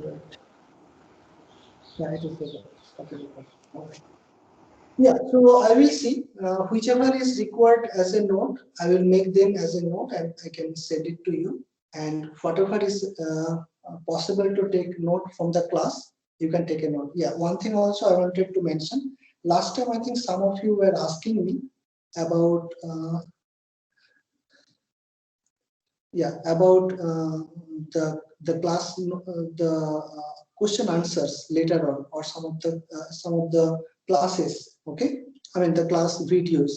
Right. Yeah, it is okay. Okay. Yeah, so I will see whichever is required as a note, I will make them as a note and I can send it to you. And whatever is possible to take note from the class, you can take a note. Yeah, one thing also I wanted to mention. Last time, I think some of you were asking me about about the class the question answers later on, or some of the classes. Okay, I mean the class videos.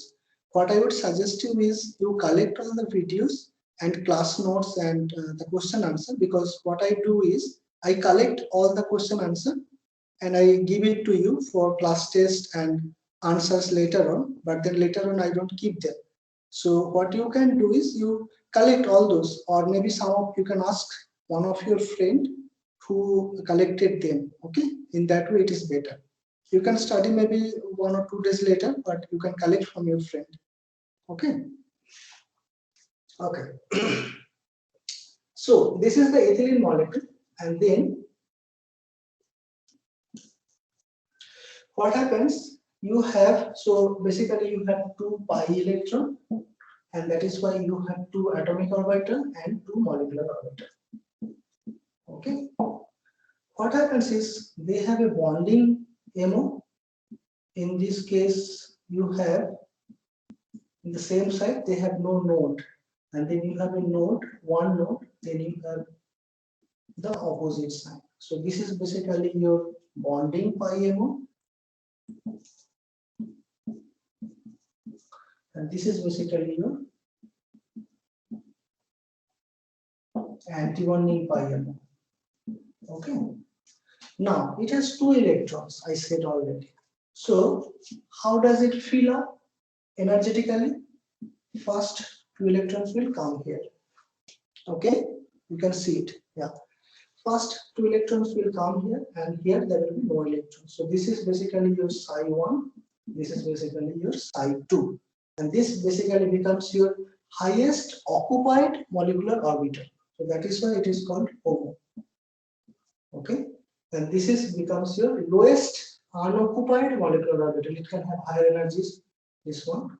What I would suggest you is you collect all the videos and class notes and the question answer, because what I do is I collect all the question answer and I give it to you for class test and answers later on, but then later on I don't keep them. So what you can do is you collect all those, or maybe some of you can ask one of your friend who collected them. Okay, in that way it is better. You can study maybe 1 or 2 days later, but you can collect from your friend. Okay. Okay. So this is the ethylene molecule, and then what happens? You have, so basically you have two pi electron, and that is why you have two atomic orbital and two molecular orbital. Okay. What happens is they have a bonding MO. In this case, you have in the same side they have no node, and then you have a node, one node, then you have the opposite side. So this is basically your bonding pi MO, and this is basically your anti-bonding pi MO. Okay. Now it has two electrons, I said already. So how does it fill up energetically? First two electrons will come here. Okay, you can see it. Yeah, first two electrons will come here, and here there will be no electrons. So this is basically your psi1, this is basically your psi2, and this basically becomes your highest occupied molecular orbital. So that is why it is called HOMO. Okay, and this is becomes your lowest unoccupied molecular orbital. It can have higher energies, this one.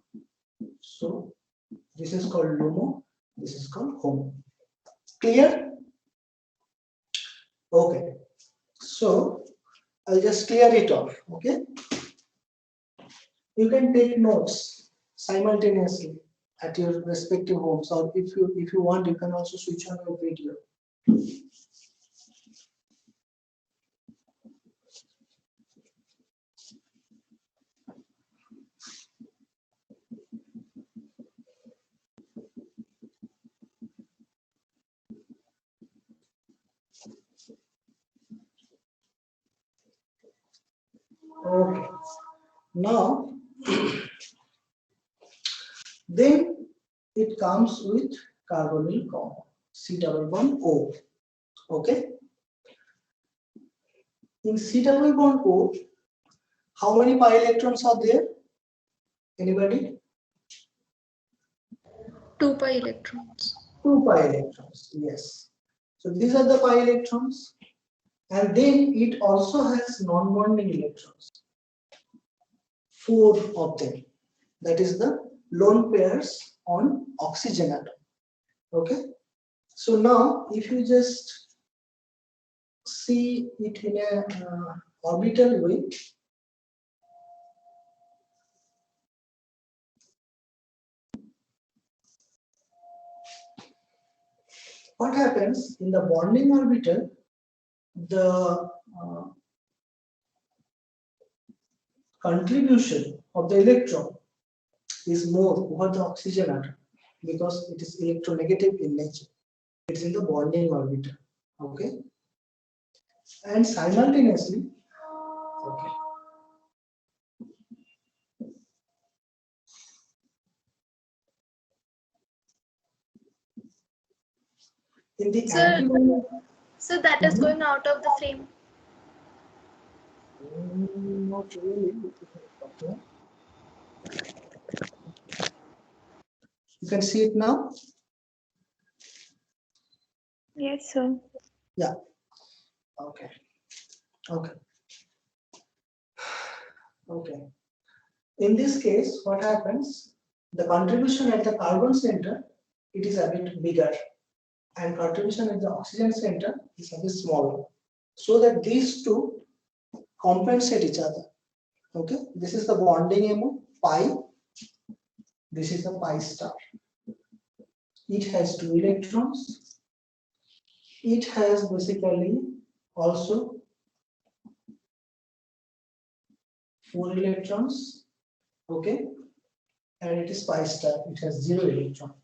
So this is called LUMO, this is called HOMO. Clear? Okay, so I'll just clear it off. Okay, you can take notes simultaneously at your respective homes, or if you want, you can also switch on your video. Okay, now then it comes with carbonyl compound, C double bond O. Okay, in C double bond O, how many pi electrons are there? Anybody? 2 pi electrons. 2 pi electrons, yes. So these are the pi electrons, and then it also has non-bonding electrons, 4 of them. That is the lone pairs on oxygen atom. Okay, so now if you just see it in a orbital way, what happens in the bonding orbital? The contribution of the electron is more over the oxygen atom, because it is electronegative in nature. It's in the bonding orbital. Okay, and simultaneously, okay, in the So that is going out of the frame. Not really. Okay. You can see it now. Yes, sir. Yeah. Okay. Okay. Okay. In this case, what happens? The contribution at the carbon center, it is a bit bigger, and contribution at the oxygen center is a bit smaller. So that these two compensate each other. Okay, this is the bonding MO pi. This is the pi star. It has 2 electrons. It has basically also 4 electrons. Okay, and it is pi star. It has 0 electron.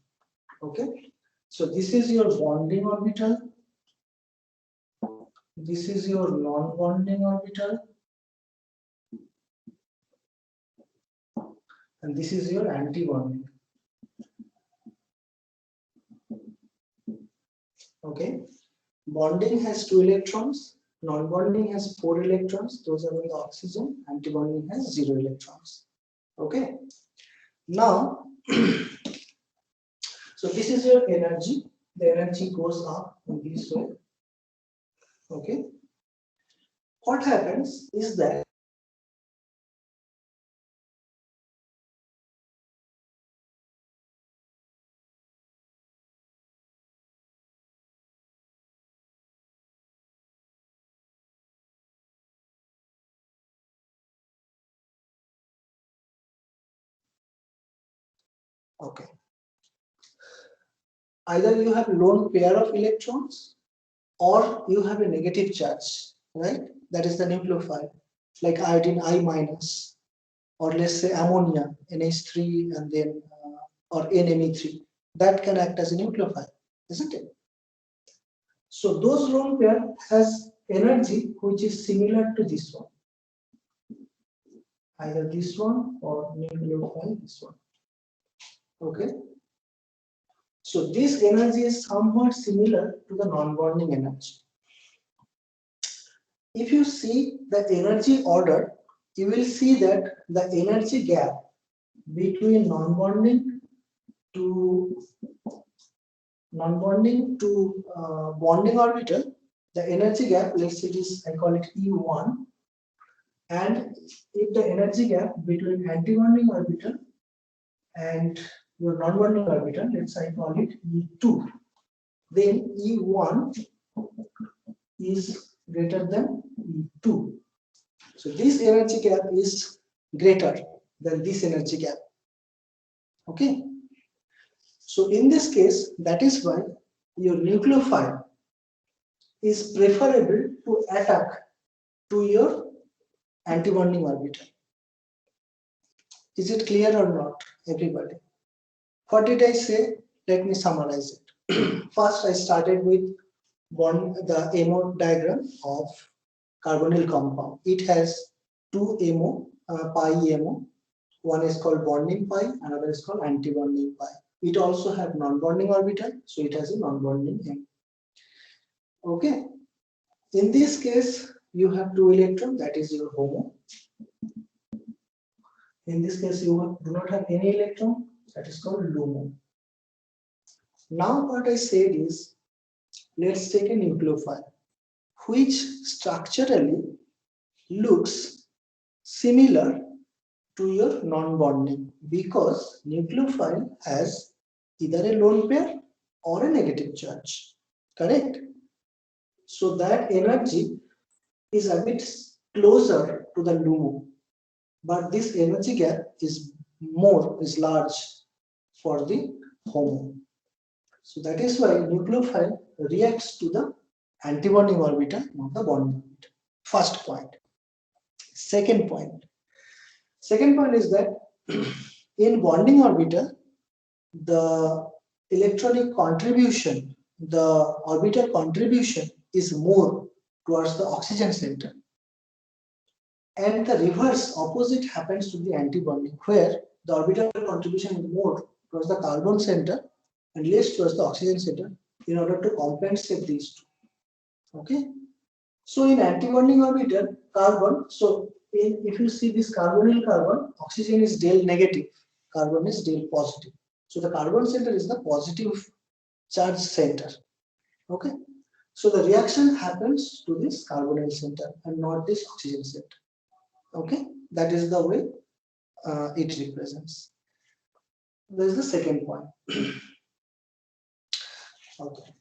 Okay, so this is your bonding orbital. This is your non-bonding orbital. And this is your anti-bonding. Okay, bonding has 2 electrons, non-bonding has 4 electrons, those are in the oxygen, anti-bonding has 0 electrons. Okay, now so this is your energy. The energy goes up in this way. Okay, what happens is that okay, either you have lone pair of electrons or you have a negative charge, right? That is the nucleophile, like iodine I minus, or let's say ammonia NH3 and then or NMe3, that can act as a nucleophile, isn't it? So those lone pair has energy which is similar to this one, either this one or nucleophile this one. Okay, so this energy is somewhat similar to the non-bonding energy. If you see the energy order, you will see that the energy gap between non-bonding to bonding orbital, the energy gap, let's say this, I call it E1, and if the energy gap between anti-bonding orbital and your non-bonding orbital, let's say I call it E2, then E1 is greater than E2. So this energy gap is greater than this energy gap. Okay. So in this case, that is why your nucleophile is preferable to attack to your antibonding orbital. Is it clear or not, everybody? What did I say? Let me summarize it. First, I started with the MO diagram of carbonyl compound. It has 2 MO, pi MO. One is called bonding pi, another is called anti-bonding pi. It also has non-bonding orbital, so it has a non-bonding M. Okay. In this case, you have 2 electrons, that is your HOMO. In this case, you do not have any electron, that is called LUMO. Now what I said is, let's take a nucleophile, which structurally looks similar to your non-bonding, because nucleophile has either a lone pair or a negative charge, correct? So that energy is a bit closer to the LUMO, but this energy gap is large for the HOMO. So that is why nucleophile reacts to the antibonding orbital, not the bonding orbital. First point. Second point is that in bonding orbital, the electronic contribution, the orbital contribution is more towards the oxygen center. And the reverse opposite happens to the antibonding, where the orbital contribution is more towards the carbon center and less towards the oxygen center, in order to compensate these two. Okay. So in antibonding orbital, carbon, so if you see this carbonyl carbon, oxygen is del negative, carbon is del positive. So the carbon center is the positive charge center. Okay. So the reaction happens to this carbonyl center and not this oxygen center. Okay, that is the way it represents. This is the second point. Okay.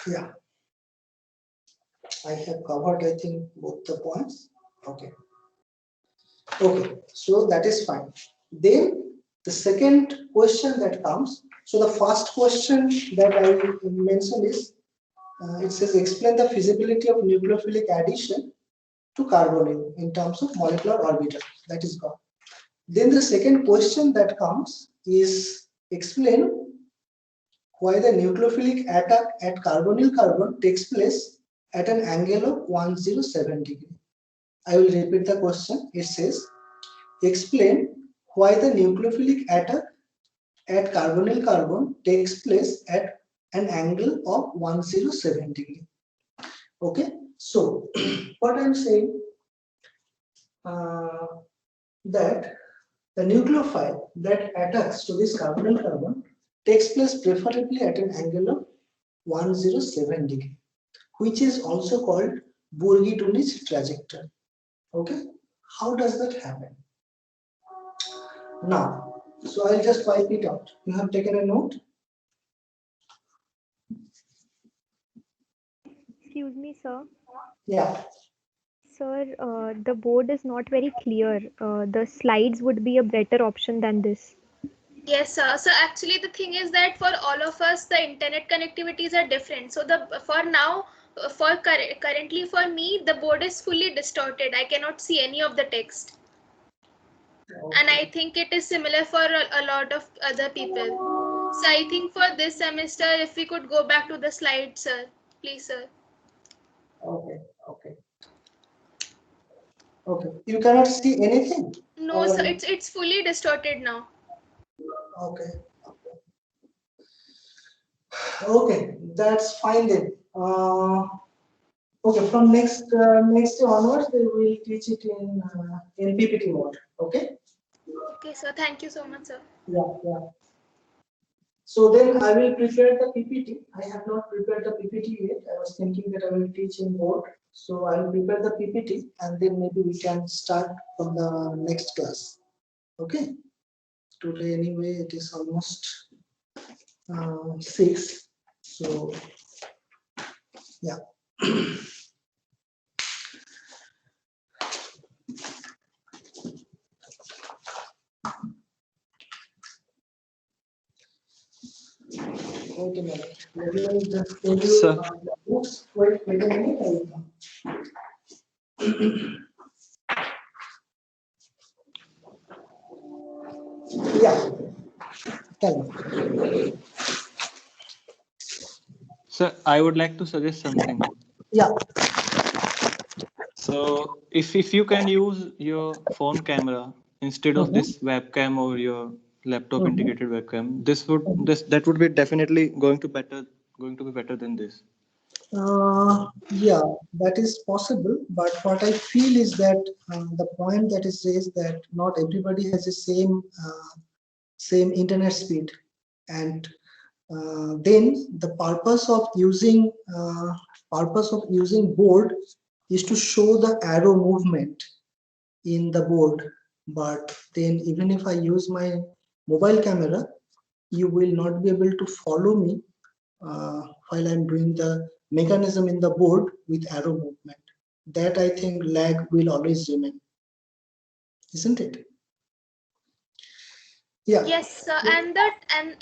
Yeah, I have covered, I think, both the points. Okay. Okay, so that is fine. Then the second question that comes. So the first question that I mentioned is, it says explain the feasibility of nucleophilic addition to carbonyl in terms of molecular orbital. That is gone. Then the second question that comes is explain why the nucleophilic attack at carbonyl carbon takes place at an angle of 107 degree. I will repeat the question. It says, explain why the nucleophilic attack at carbonyl carbon takes place at an angle of 107 degree. Okay, so what I'm saying, that the nucleophile that attacks to this carbonyl carbon takes place preferably at an angle of 107 degree, which is also called Burgi-Dunich trajectory. Okay, how does that happen? Now, so I'll just wipe it out. You have taken a note? Excuse me, sir. Yeah. Sir, the board is not very clear. The slides would be a better option than this. Yes, sir. So actually the thing is that for all of us, the internet connectivities are different. So for now, currently for me, the board is fully distorted. I cannot see any of the text. Okay. And I think it is similar for a lot of other people. So I think for this semester, if we could go back to the slides, sir. Please, sir. Okay. Okay. Okay. You cannot see anything? No, sir. It's fully distorted now. Okay. Okay, that's fine then. Okay, from next day onwards, they will teach it in PPT mode. Okay. Okay, sir. Thank you so much, sir. Yeah, yeah. So then I will prepare the PPT. I have not prepared the PPT yet. I was thinking that I will teach in board. So I will prepare the PPT and then maybe we can start from the next class. Okay. Today anyway, it is almost 6. So yeah. Wait a minute. Let me just tell you Sir. the books. Wait a minute. Yeah. Tell me. Sir, I would like to suggest something. Yeah. So if you can use your phone camera instead of this webcam or your laptop integrated webcam, that would be definitely going to be better than this. Yeah, that is possible. But what I feel is that the point that is raised that not everybody has the same internet speed, and then the purpose of using board is to show the arrow movement in the board. But then even if I use my mobile camera, you will not be able to follow me while I'm doing the mechanism in the board with arrow movement. That I think lag will always remain, isn't it? Yeah. Yes, sir. And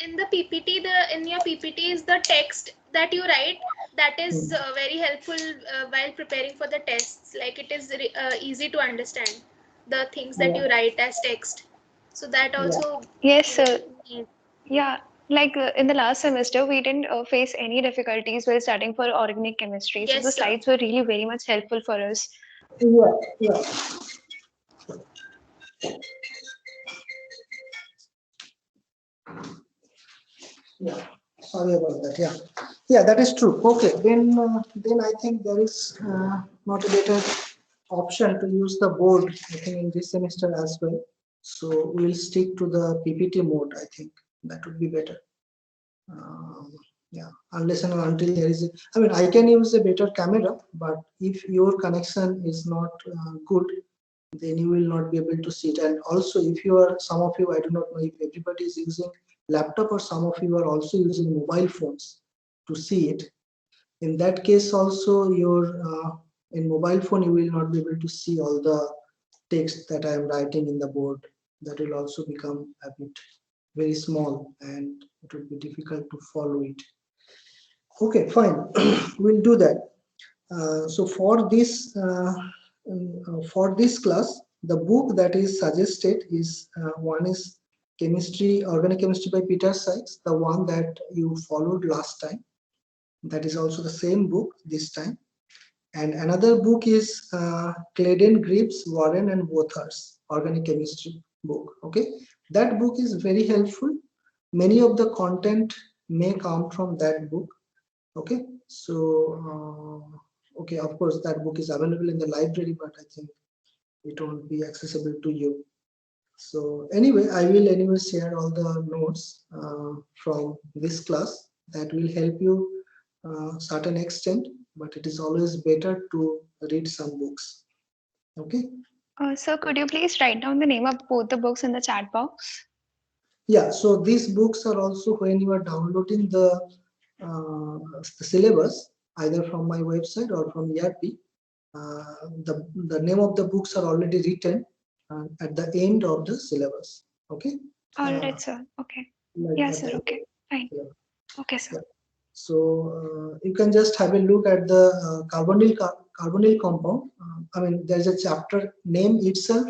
in the PPT, in your PPT is the text that you write. That is very helpful while preparing for the tests. Like it is easy to understand the things that you write as text. So that also. Yes, sir. Yeah, like in the last semester, we didn't face any difficulties while studying for organic chemistry. So the Yes, sir. slides were really very much helpful for us. Yeah, yeah. Yeah, sorry about that. Yeah, yeah, that is true. Okay, then I think there is not a better option to use the board. I think in this semester as well. So we'll stick to the PPT mode. I think that would be better. Yeah, unless and until there is I mean, I can use a better camera, but if your connection is not good, then you will not be able to see it. And also, if you are, some of you, I do not know if everybody is using laptop or some of you are also using mobile phones to see it. In that case also, your in mobile phone, you will not be able to see all the text that I am writing in the board. That will also become a bit very small and it will be difficult to follow it. Okay, fine. We'll do that. So for this class, the book that is suggested is one is Chemistry, Organic Chemistry by Peter Sykes, the one that you followed last time. That is also the same book this time. And another book is Clayden, Gribbs, Warren, and Wothers, Organic Chemistry book. Okay, that book is very helpful. Many of the content may come from that book. Okay, so okay, of course that book is available in the library, but I think it won't be accessible to you. So anyway, I will anyway share all the notes from this class that will help you certain extent, but it is always better to read some books. Okay. So could you please write down the name of both the books in the chat box? Yeah, so these books are also when you are downloading the syllabus, either from my website or from ERP, the name of the books are already written at the end of the syllabus. Okay. All right, sir. Okay. Like Yeah, at sir. the Okay. Fine. yeah. Okay, sir. Yeah. So you can just have a look at the carbonyl compound. I mean, there's a chapter name itself,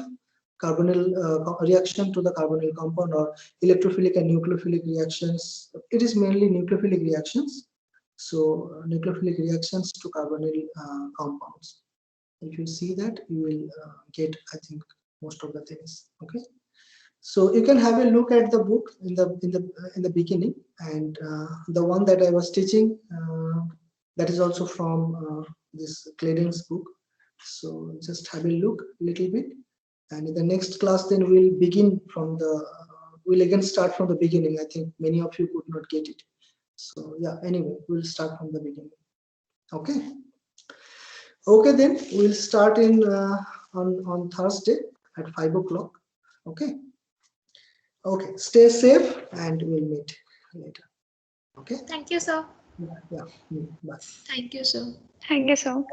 carbonyl reaction to the carbonyl compound, or electrophilic and nucleophilic reactions. It is mainly nucleophilic reactions. So nucleophilic reactions to carbonyl compounds. If you see that, you will get, I think, most of the things. Okay. So you can have a look at the book in the beginning, and the one that I was teaching, that is also from this Clayden's book. So just have a look a little bit, and in the next class then we'll begin from the we'll again start from the beginning. I think many of you could not get it. So yeah, anyway, we'll start from the beginning. Okay. Okay, then we'll start in on Thursday at 5 o'clock. Okay. Okay, stay safe and we'll meet later. Okay. Thank you, sir. Yeah. Bye. Thank you, sir. Thank you, sir.